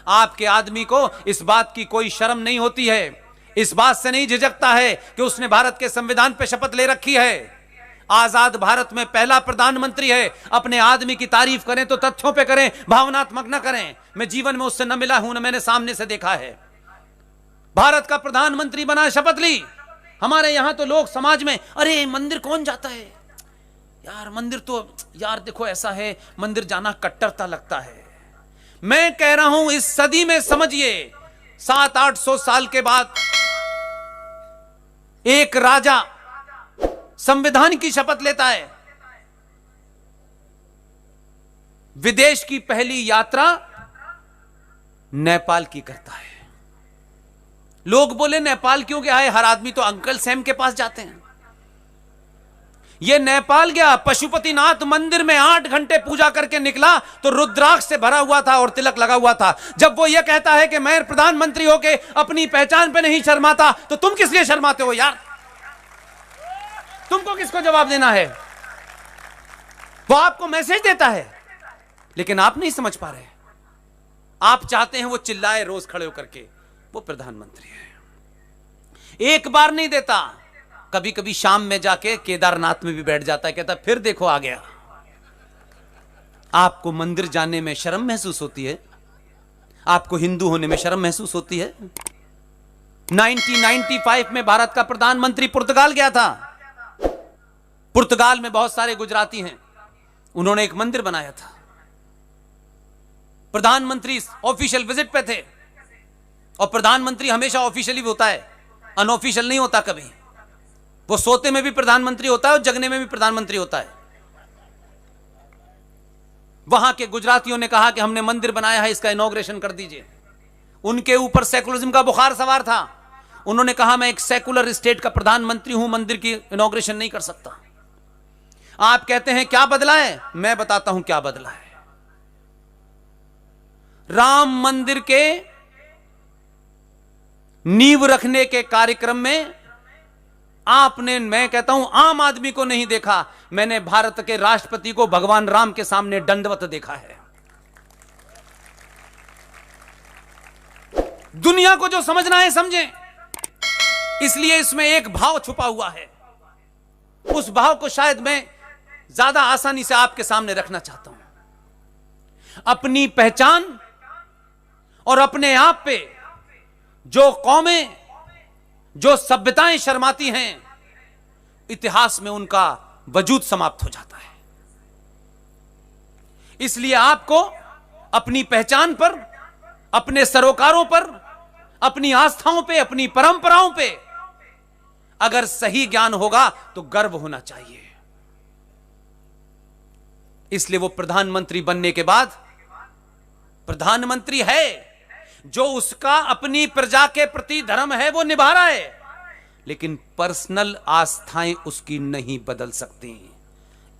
आपके आदमी को इस बात की कोई शर्म नहीं होती है, इस बात से नहीं झिझकता है कि उसने भारत के संविधान पे शपथ ले रखी है। आजाद भारत में पहला प्रधानमंत्री है। अपने आदमी की तारीफ करें तो तथ्यों पे करें, भावनात्मक न करें। मैं जीवन में उससे न मिला हूं, न मैंने सामने से देखा है। भारत का प्रधानमंत्री बना, शपथ ली। हमारे यहां तो लोग समाज में, अरे मंदिर कौन जाता है यार, मंदिर तो यार देखो ऐसा है, मंदिर जाना कट्टरता लगता है। मैं कह रहा हूं इस सदी में समझिए, 700-800 साल के बाद एक राजा संविधान की शपथ लेता है। विदेश की पहली यात्रा नेपाल की करता है। लोग बोले नेपाल क्यों गया है, हर आदमी तो अंकल सैम के पास जाते हैं। यह नेपाल गया, पशुपतिनाथ मंदिर में 8 घंटे पूजा करके निकला तो रुद्राक्ष से भरा हुआ था और तिलक लगा हुआ था। जब वो यह कहता है कि मैं प्रधानमंत्री होके अपनी पहचान पे नहीं शर्माता, तो तुम किस लिए शर्माते हो यार? तुमको किसको जवाब देना है? वो आपको मैसेज देता है, लेकिन आप नहीं समझ पा रहे। आप चाहते हैं वो चिल्लाए रोज खड़े होकर के, वो प्रधानमंत्री है। एक बार नहीं देता, कभी कभी शाम में जाके केदारनाथ में भी बैठ जाता है, कहता फिर देखो आ गया। आपको मंदिर जाने में शर्म महसूस होती है? आपको हिंदू होने में शर्म महसूस होती है? 1995 में भारत का प्रधानमंत्री पुर्तगाल गया था। पुर्तगाल में बहुत सारे गुजराती हैं, उन्होंने एक मंदिर बनाया था। प्रधानमंत्री ऑफिशियल विजिट पे थे, और प्रधानमंत्री हमेशा ऑफिशियली होता है, अनऑफिशियल नहीं होता कभी। वो सोते में भी प्रधानमंत्री होता है और जगने में भी प्रधानमंत्री होता है। वहां के गुजरातियों ने कहा कि हमने मंदिर बनाया है, इसका इनॉग्रेशन कर दीजिए। उनके ऊपर सेकुलरिज्म का बुखार सवार था। उन्होंने कहा मैं एक सेकुलर स्टेट का प्रधानमंत्री हूं, मंदिर की इनॉग्रेशन नहीं कर सकता। आप कहते हैं क्या बदला है? मैं बताता हूं क्या बदला है। राम मंदिर के नींव रखने के कार्यक्रम में आपने, मैं कहता हूं आम आदमी को नहीं देखा, मैंने भारत के राष्ट्रपति को भगवान राम के सामने दंडवत देखा है। दुनिया को जो समझना है समझें। इसलिए इसमें एक भाव छुपा हुआ है, उस भाव को शायद मैं ज्यादा आसानी से आपके सामने रखना चाहता हूं। अपनी पहचान और अपने आप पे जो कौमें, जो सभ्यताएं शर्माती हैं, इतिहास में उनका वजूद समाप्त हो जाता है। इसलिए आपको अपनी पहचान पर, अपने सरोकारों पर, अपनी आस्थाओं पे, अपनी परंपराओं पे अगर सही ज्ञान होगा तो गर्व होना चाहिए। इसलिए वो प्रधानमंत्री बनने के बाद प्रधानमंत्री है, जो उसका अपनी प्रजा के प्रति धर्म है वो निभा रहा है, लेकिन पर्सनल आस्थाएं उसकी नहीं बदल सकती।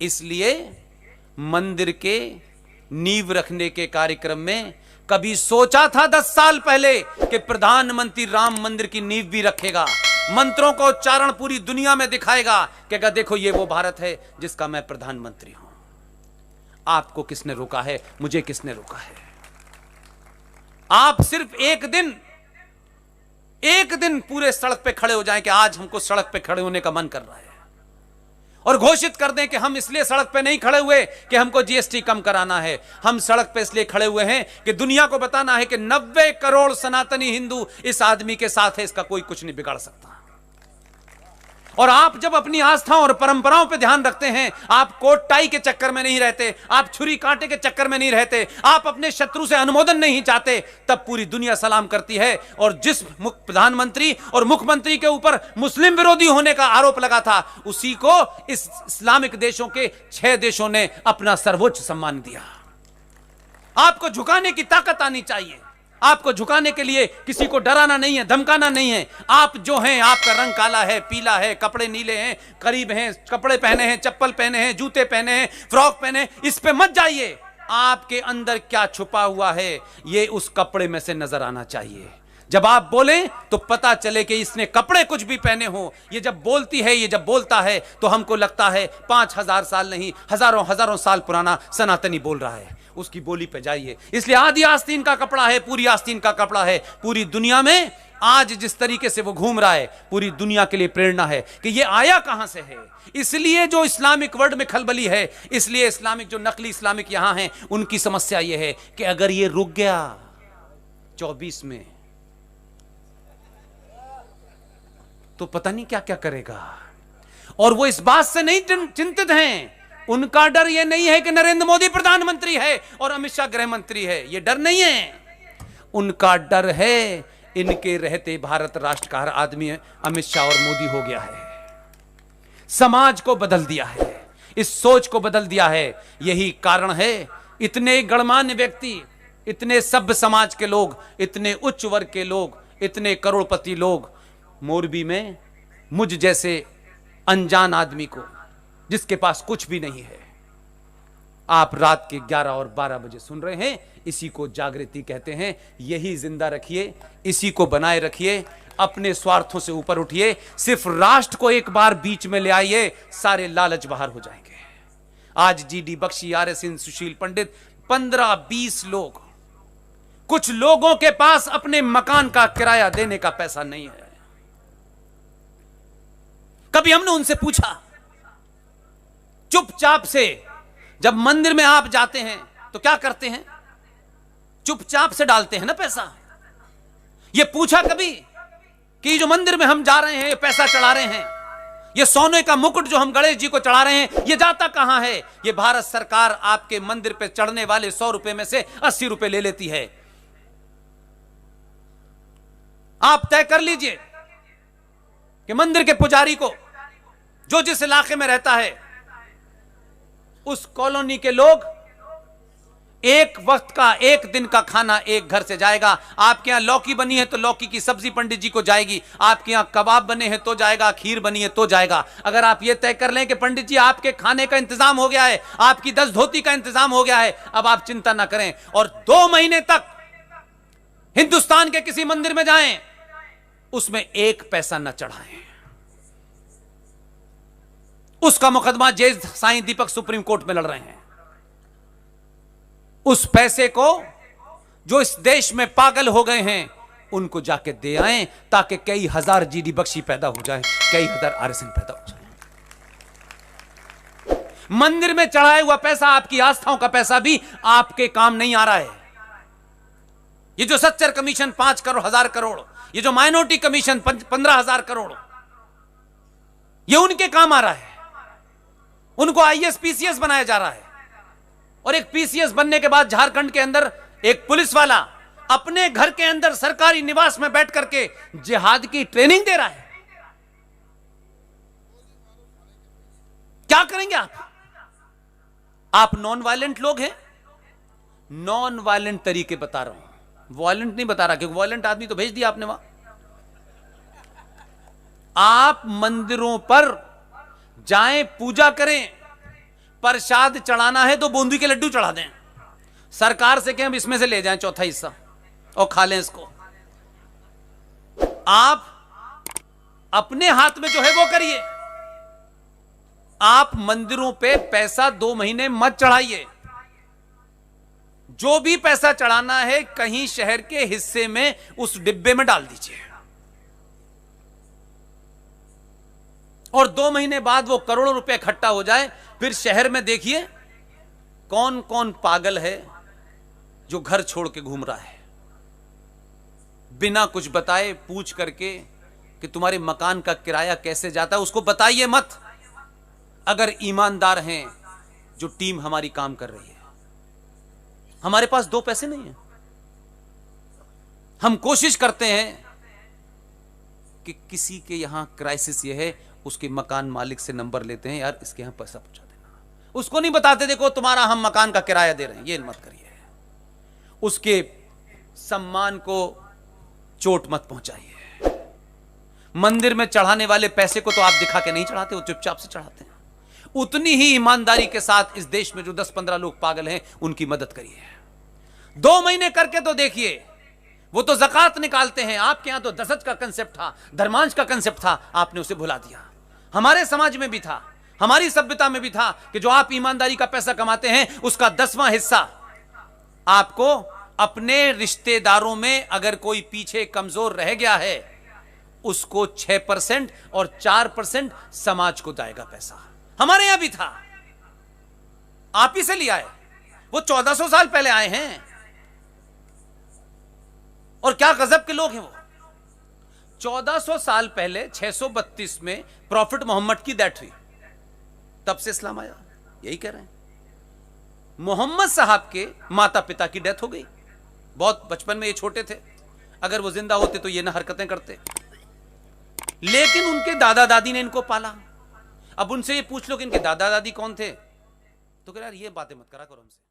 इसलिए मंदिर के नींव रखने के कार्यक्रम में कभी सोचा था 10 साल पहले कि प्रधानमंत्री राम मंदिर की नींव भी रखेगा, मंत्रों का उच्चारण पूरी दुनिया में दिखाएगा, कहेगा देखो ये वो भारत है जिसका मैं प्रधानमंत्री हूं। आपको किसने रोका है? मुझे किसने रोका है? आप सिर्फ एक दिन पूरे सड़क पे खड़े हो जाएं कि आज हमको सड़क पे खड़े होने का मन कर रहा है, और घोषित कर दें कि हम इसलिए सड़क पे नहीं खड़े हुए कि हमको जीएसटी कम कराना है, हम सड़क पे इसलिए खड़े हुए हैं कि दुनिया को बताना है कि 90 करोड़ सनातनी हिंदू इस आदमी के साथ है, इसका कोई कुछ नहीं बिगाड़ सकता। और आप जब अपनी आस्थाओं और परंपराओं पे ध्यान रखते हैं, आप कोट टाई के चक्कर में नहीं रहते, आप छुरी कांटे के चक्कर में नहीं रहते, आप अपने शत्रु से अनुमोदन नहीं चाहते, तब पूरी दुनिया सलाम करती है। और जिस प्रधानमंत्री और मुख्यमंत्री के ऊपर मुस्लिम विरोधी होने का आरोप लगा था, उसी को इस इस्लामिक देशों के 6 देशों ने अपना सर्वोच्च सम्मान दिया। आपको झुकाने की ताकत आनी चाहिए। आपको झुकाने के लिए किसी को डराना नहीं है, धमकाना नहीं है। आप जो हैं, आपका रंग काला है, पीला है, कपड़े नीले हैं, करीब हैं, कपड़े पहने हैं, चप्पल पहने हैं, जूते पहने हैं, फ्रॉक पहने हैं, इस पे मत जाइए। आपके अंदर क्या छुपा हुआ है ये उस कपड़े में से नजर आना चाहिए। जब आप बोलें तो पता चले कि इसने कपड़े कुछ भी पहने हो। ये जब बोलती है, ये जब बोलता है तो हमको लगता है 5000 साल नहीं, हजारों हजारों साल पुराना सनातनी बोल रहा है। उसकी बोली पे जाइए। इसलिए आदि आस्तीन का कपड़ा है, पूरी आस्तीन का कपड़ा है। पूरी दुनिया में आज जिस तरीके से वो घूम रहा है, पूरी दुनिया के लिए प्रेरणा है कि ये आया कहां से है। इसलिए जो इस्लामिक वर्ल्ड में खलबली है, इसलिए इस्लामिक जो नकली इस्लामिक यहां हैं, उनकी समस्या यह है कि अगर ये रुक गया 24 में तो पता नहीं क्या क्या करेगा। और वो इस बात से नहीं चिंतित हैं। उनका डर यह नहीं है कि नरेंद्र मोदी प्रधानमंत्री है और अमित शाह गृह मंत्री है, यह डर नहीं है। उनका डर है इनके रहते भारत राष्ट्र का हर आदमी अमित शाह और मोदी हो गया है। समाज को बदल दिया है, इस सोच को बदल दिया है। यही कारण है इतने गणमान्य व्यक्ति, इतने सभ्य समाज के लोग, इतने उच्च वर्ग के लोग, इतने करोड़पति लोग मोरबी में मुझ जैसे अनजान आदमी को, जिसके पास कुछ भी नहीं है, आप रात के 11 और 12 बजे सुन रहे हैं। इसी को जागृति कहते हैं। यही जिंदा रखिए, इसी को बनाए रखिए, अपने स्वार्थों से ऊपर उठिए। सिर्फ राष्ट्र को एक बार बीच में ले आइए, सारे लालच बाहर हो जाएंगे। आज जीडी बख्शी, आर.एस. सिंह, सुशील पंडित, 15-20 लोग, कुछ लोगों के पास अपने मकान का किराया देने का पैसा नहीं है। कभी हमने उनसे पूछा? चुपचाप से जब मंदिर में आप जाते हैं तो क्या करते हैं? चुपचाप से डालते हैं ना पैसा। ये पूछा कभी कि जो मंदिर में हम जा रहे हैं, ये पैसा चढ़ा रहे हैं, ये सोने का मुकुट जो हम गणेश जी को चढ़ा रहे हैं, ये जाता कहां है? ये भारत सरकार आपके मंदिर पे चढ़ने वाले 100 रुपए में से 80 रुपए ले लेती है। आप तय कर लीजिए कि मंदिर के पुजारी को, जो जिस इलाके में रहता है, उस कॉलोनी के लोग एक वक्त का, एक दिन का खाना एक घर से जाएगा। आपके यहां लौकी बनी है तो लौकी की सब्जी पंडित जी को जाएगी। आपके यहां कबाब बने हैं तो जाएगा, खीर बनी है तो जाएगा। अगर आप ये तय कर लें कि पंडित जी आपके खाने का इंतजाम हो गया है, आपकी 10 धोती का इंतजाम हो गया है, अब आप चिंता ना करें, और 2 महीने तक हिंदुस्तान के किसी मंदिर में जाएं, उसमें 1 पैसा न चढ़ाएं, उसका मुकदमा जज साईं दीपक सुप्रीम कोर्ट में लड़ रहे हैं। उस पैसे को जो इस देश में पागल हो गए हैं उनको जाके दे आएं, ताकि कई हजार जीडी बख्शी पैदा हो जाएं, कई हजार आरएसएन पैदा हो जाएं। मंदिर में चढ़ाया हुआ पैसा, आपकी आस्थाओं का पैसा भी आपके काम नहीं आ रहा है। ये जो सच्चर कमीशन 5 करोड़ 1000 करोड़, ये जो माइनॉरिटी कमीशन 15,000 करोड़, ये उनके काम आ रहा है। उनको आईएएस पीसीएस बनाया जा रहा है, और एक पीसीएस बनने के बाद झारखंड के अंदर एक पुलिस वाला अपने घर के अंदर सरकारी निवास में बैठ करके जिहाद की ट्रेनिंग दे रहा है। क्या करेंगे आप? आप नॉन वायलेंट लोग हैं। नॉन वायलेंट तरीके बता रहा हूं, वायलेंट नहीं बता रहा, क्योंकि वायलेंट आदमी तो भेज दिया आपने वहां। आप मंदिरों पर जाएं, पूजा करें, प्रसाद चढ़ाना है तो बूंदी के लड्डू चढ़ा दें। सरकार से कहें इसमें से ले जाएं चौथा हिस्सा और खा लें इसको। आप अपने हाथ में जो है वो करिए। आप मंदिरों पे पैसा 2 महीने मत चढ़ाइए। जो भी पैसा चढ़ाना है कहीं शहर के हिस्से में उस डिब्बे में डाल दीजिए, और 2 महीने बाद वो करोड़ों रुपए इकट्ठा हो जाए, फिर शहर में देखिए कौन कौन पागल है जो घर छोड़ के घूम रहा है, बिना कुछ बताए पूछ करके कि तुम्हारे मकान का किराया कैसे जाता है। उसको बताइए मत। अगर ईमानदार हैं जो टीम हमारी काम कर रही है, हमारे पास 2 पैसे नहीं है, हम कोशिश करते हैं कि किसी के यहां क्राइसिस ये है, उसके मकान मालिक से नंबर लेते हैं, यार इसके यहां पैसा पहुंचा देना। उसको नहीं बताते देखो तुम्हारा हम मकान का किराया दे रहे हैं, ये मत करिए। उसके सम्मान को चोट मत पहुंचाइए। मंदिर में चढ़ाने वाले पैसे को तो आप दिखा के नहीं चढ़ाते, वो चुपचाप से चढ़ाते हैं। उतनी ही ईमानदारी के साथ इस देश में जो 10-15 लोग पागल हैं उनकी मदद करिए। 2 महीने करके तो देखिए, वो तो ज़कात निकालते हैं, आपके यहां तो दसज का कंसेप्ट था, धर्मांश का कंसेप्ट था, आपने उसे भुला दिया। हमारे समाज में भी था, हमारी सभ्यता में भी था कि जो आप ईमानदारी का पैसा कमाते हैं उसका 10वां हिस्सा आपको अपने रिश्तेदारों में अगर कोई पीछे कमजोर रह गया है उसको 6% और 4% समाज को जाएगा पैसा। हमारे यहां भी था, आप ही से लिया है। वो 1400 साल पहले आए हैं और क्या गजब के लोग हैं वो। 1400 साल पहले 632 में प्रॉफिट मोहम्मद की डेथ हुई, तब से इस्लाम आया। यही कह रहे हैं। मोहम्मद साहब के माता पिता की डेथ हो गई, बहुत बचपन में ये छोटे थे, अगर वो जिंदा होते तो ये ना हरकतें करते, लेकिन उनके दादा दादी ने इनको पाला। अब उनसे ये पूछ लो कि इनके दादा दादी कौन थे, तो कह यार ये बातें मत करा करो हमसे।